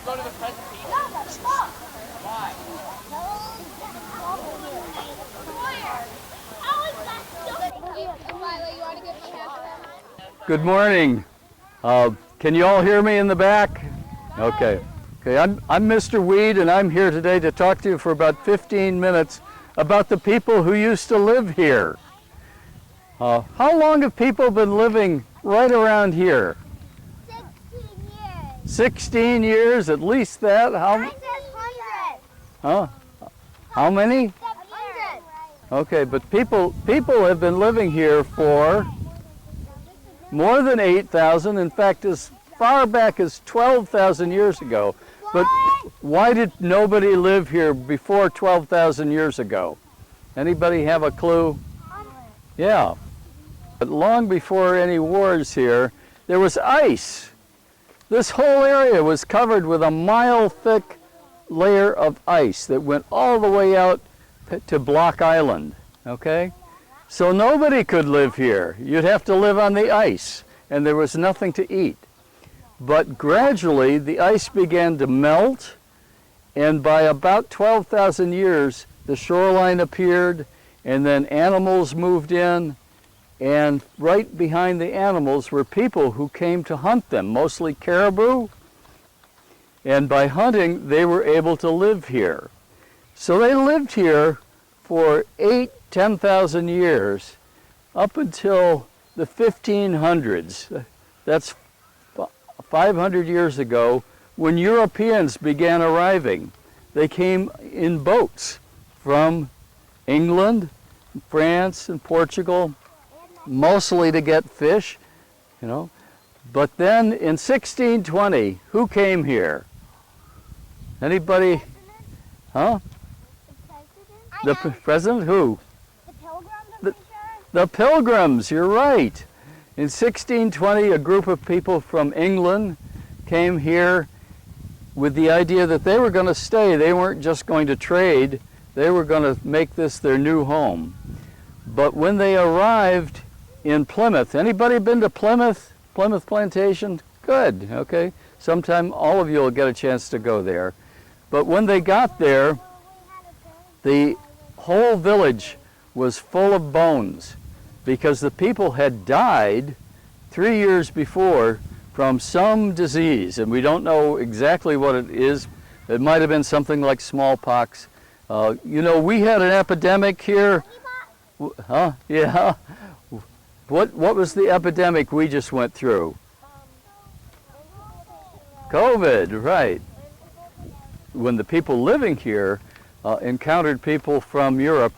go to the presentation? Why? Good morning. Can you all hear me in the back? Okay. Okay, I'm Mr. Weed, and I'm here today to talk to you for about 15 minutes about the people who used to live here. How long have people been living right around here? 16 years. 16 years, at least that. Mine says 100. Huh? How many? 100. Okay, but people have been living here for more than 8,000. In fact, as far back as 12,000 years ago. But why did nobody live here before 12,000 years ago? Anybody have a clue? Yeah. But long before any wars here, there was ice. This whole area was covered with a mile-thick layer of ice that went all the way out to Block Island, okay? So nobody could live here. You'd have to live on the ice, and there was nothing to eat. But gradually, the ice began to melt, and by about 12,000 years, the shoreline appeared, and then animals moved in, and right behind the animals were people who came to hunt them, mostly caribou, and by hunting, they were able to live here. So they lived here for 10,000 years, up until the 1500s. That's 500 years ago, when Europeans began arriving. They came in boats from England, France, and Portugal, mostly to get fish, you know. But then in 1620, who came here? Anybody? Huh? The president? Who? The Pilgrims, I'm sure. The Pilgrims, you're right. In 1620, a group of people from England came here with the idea that they were going to stay. They weren't just going to trade. They were going to make this their new home. But when they arrived in Plymouth, anybody been to Plymouth? Plymouth Plantation? Good, okay. Sometime all of you will get a chance to go there. But when they got there, the whole village was full of bones, because the people had died 3 years before from some disease, and we don't know exactly what it is. It might have been something like smallpox. You know, we had an epidemic here. Huh? Yeah. What was the epidemic we just went through? COVID, right. When the people living here encountered people from Europe,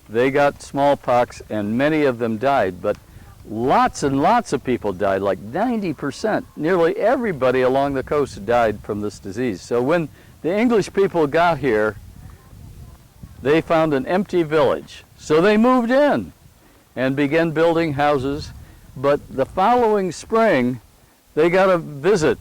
they got smallpox, and many of them died, but lots and lots of people died, like 90%. Nearly everybody along the coast died from this disease. So when the English people got here, they found an empty village. So they moved in and began building houses, but the following spring, they got a visit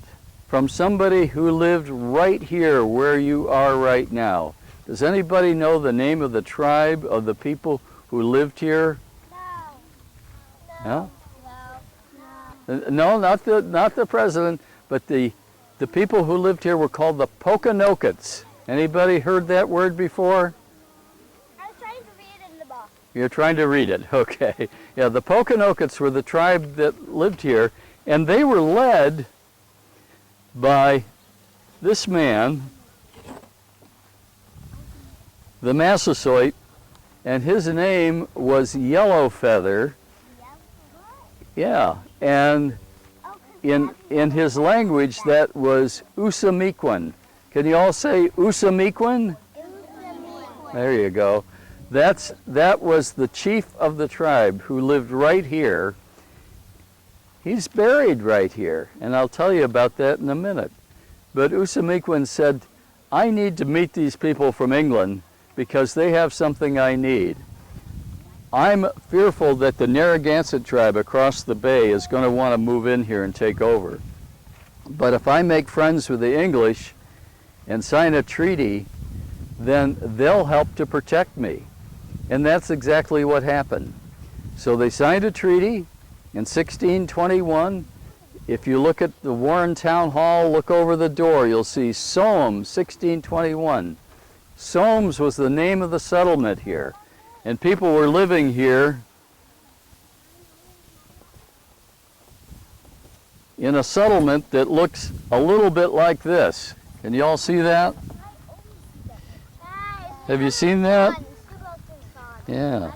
from somebody who lived right here where you are right now. Does anybody know the name of the tribe of the people who lived here? No. No? No, not the president, but the people who lived here were called the PoCo. Anybody heard that word before? I was trying to read it in the book. You're trying to read it, okay. Yeah, the PoCo were the tribe that lived here, and they were led by this man, the Massasoit, and his name was Yellowfeather. Yeah, and in his language that was Usamiquan. Can you all say Usamiquan? There you go. That was the chief of the tribe who lived right here. He's buried right here, and I'll tell you about that in a minute. But Usamiquan said, I need to meet these people from England because they have something I need. I'm fearful that the Narragansett tribe across the bay is going to want to move in here and take over. But if I make friends with the English and sign a treaty, then they'll help to protect me. And that's exactly what happened. So they signed a treaty in 1621 if you look at the Warren Town Hall, look over the door, you'll see Soam, 1621. Soames was the name of the settlement here. And people were living here in a settlement that looks a little bit like this. Can you all see that? Have you seen that? Yeah.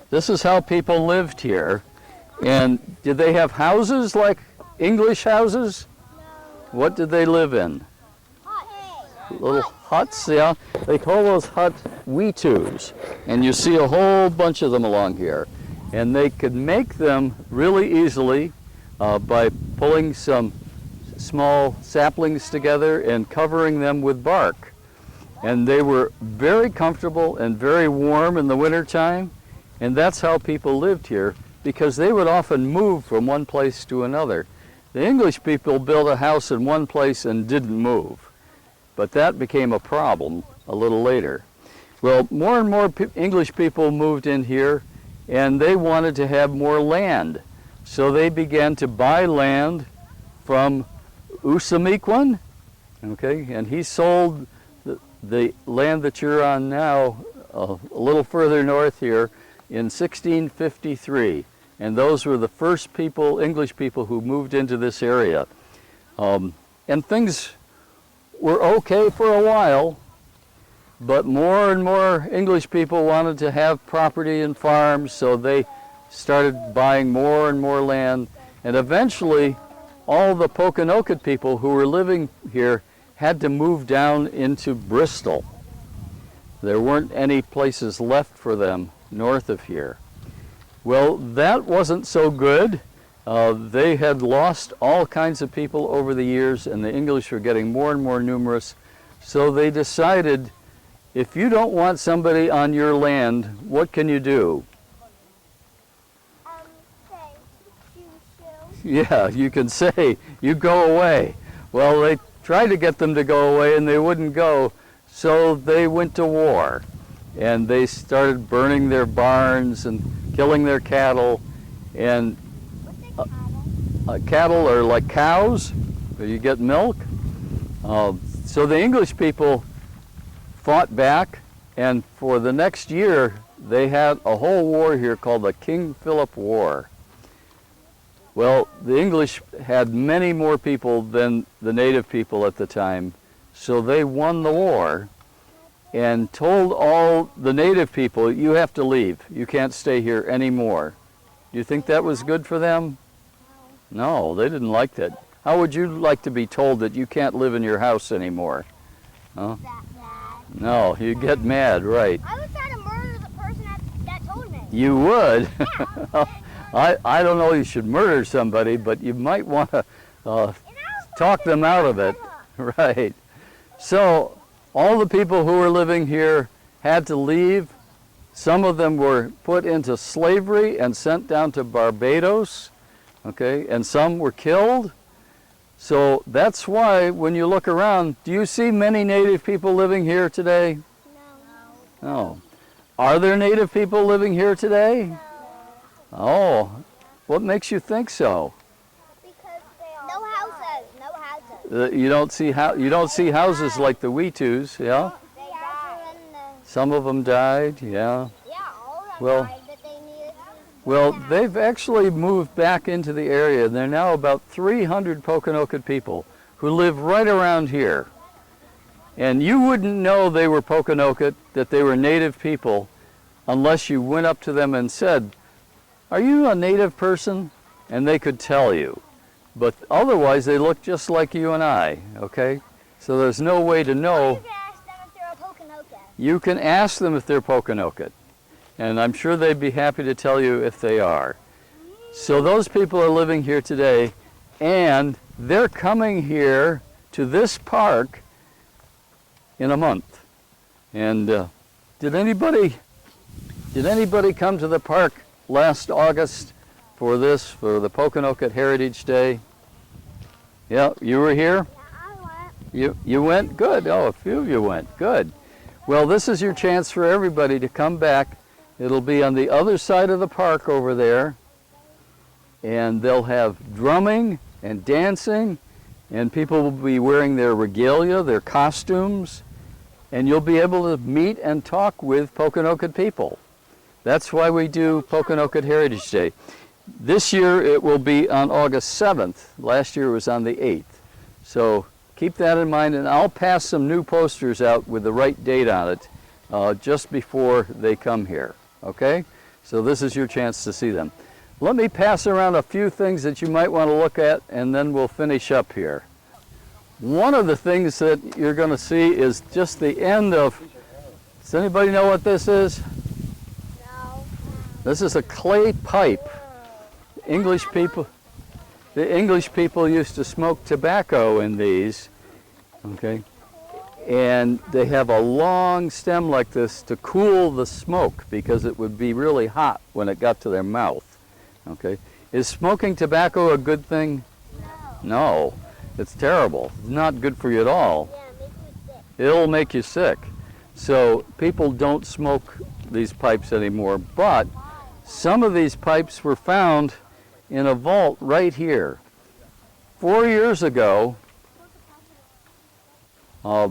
This is how people lived here. And did they have houses like English houses? What did they live in? Little huts, yeah. They call those huts weetus. And you see a whole bunch of them along here. And they could make them really easily by pulling some small saplings together and covering them with bark. And they were very comfortable and very warm in the wintertime. And that's how people lived here, because they would often move from one place to another. The English people built a house in one place and didn't move. But that became a problem a little later. Well, more and more English people moved in here, and they wanted to have more land. So they began to buy land from Usamequan, okay, and he sold the land that you're on now a little further north here in 1653. And those were the first people, English people, who moved into this area. And things were okay for a while, but more and more English people wanted to have property and farms, so they started buying more and more land. And eventually, all the PoCo people who were living here had to move down into Bristol. There weren't any places left for them north of here. Well, that wasn't so good. They had lost all kinds of people over the years, and the English were getting more and more numerous. So they decided, if you don't want somebody on your land, what can you do? Yeah, you can say, you go away. Well, they tried to get them to go away, and they wouldn't go. So they went to war, and they started burning their barns and killing their cattle. And cattle are like cows, where you get milk. So the English people fought back, and for the next year, they had a whole war here called the King Philip War. Well, the English had many more people than the native people at the time, so they won the war and told all the native people, you have to leave. You can't stay here anymore. Do you think that was good for them? No, they didn't like that. How would you like to be told that you can't live in your house anymore? Huh? No, you'd get mad, right. I would try to murder the person that told me. You would? Yeah. I don't know you should murder somebody, but you might want to talk them out of it. Right. So all the people who were living here had to leave. Some of them were put into slavery and sent down to Barbados, okay, and some were killed. So that's why when you look around, do you see many native people living here today? No. No. Are there native people living here today? Oh, what makes you think so? Because no houses, no houses. You don't see houses like the Weetus, yeah? They died. Some of them died, yeah. Yeah, all of them Well, died, but they needed Well, they've actually moved back into the area. There are now about 300 PoCo people who live right around here. And you wouldn't know they were PoCo, that they were native people, unless you went up to them and said, "Are you a native person?" And they could tell you. But otherwise, they look just like you and I, okay? So there's no way to know. You can ask them if they're a PoCo. You can ask them if they're PoCo. And I'm sure they'd be happy to tell you if they are. So those people are living here today, and they're coming here to this park in a month. And did anybody come to the park last August for the PoCo Heritage Day? Yeah, you were here? Yeah, I went. You went? Good. Oh, a few of you went. Good. Well, this is your chance for everybody to come back. It'll be on the other side of the park over there. And they'll have drumming and dancing, and people will be wearing their regalia, their costumes, and you'll be able to meet and talk with Pokanoket people. That's why we do Pokanoket Heritage Day. This year it will be on August 7th. Last year it was on the 8th. So keep that in mind, and I'll pass some new posters out with the right date on it just before they come here, okay? So this is your chance to see them. Let me pass around a few things that you might want to look at, and then we'll finish up here. One of the things that you're going to see is just the end of, does anybody know what this is? No. This is a clay pipe. The English people used to smoke tobacco in these, okay? And they have a long stem like this to cool the smoke because it would be really hot when it got to their mouth, okay? Is smoking tobacco a good thing? No. It's terrible. It's not good for you at all. Yeah, It'll make you sick. So people don't smoke these pipes anymore, but some of these pipes were found in a vault right here. 4 years ago, a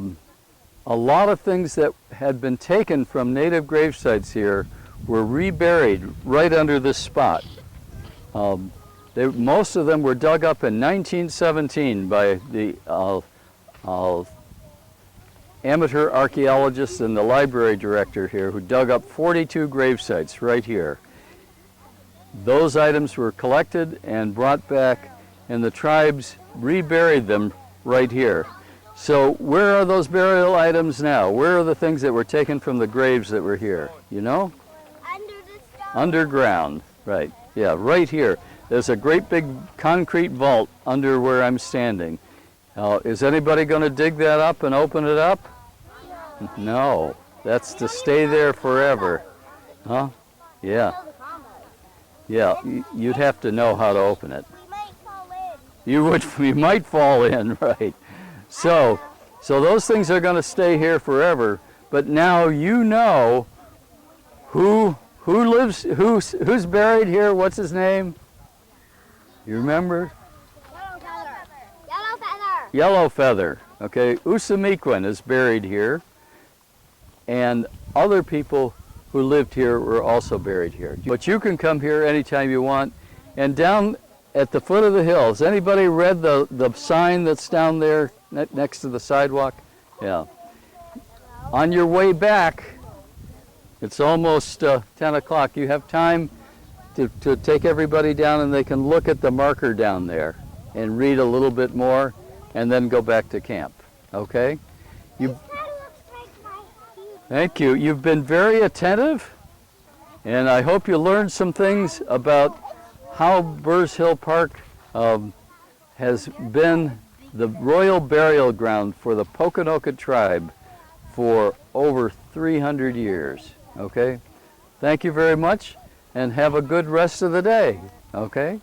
lot of things that had been taken from native grave sites here were reburied right under this spot. Most of them were dug up in 1917 by the amateur archaeologists and the library director here, who dug up 42 grave sites right here. Those items were collected and brought back, and the tribes reburied them right here. So where are those burial items now? Where are the things that were taken from the graves that were here? You know? under the stone. Underground, right. Yeah, right here. There's a great big concrete vault under where I'm standing. Is anybody going to dig that up and open it up? No. That's to stay there forever. Huh? Yeah. Yeah, you'd have to know how to open it. We might fall in. You might fall in, right. So those things are going to stay here forever, but now you know who's buried here. What's his name? You remember? Yellow feather. Yellow feather. Yellow Feather. Okay, Usamiquan is buried here, and other people who lived here were also buried here. But you can come here anytime you want, and down at the foot of the hill, has anybody read the sign that's down there next to the sidewalk? Yeah. On your way back, it's almost 10 o'clock. You have time to take everybody down, and they can look at the marker down there and read a little bit more, and then go back to camp. Okay? Thank you. You've been very attentive, and I hope you learned some things about how Burr's Hill Park has been the royal burial ground for the Pokanoket tribe for over 300 years. Okay? Thank you very much, and have a good rest of the day. Okay?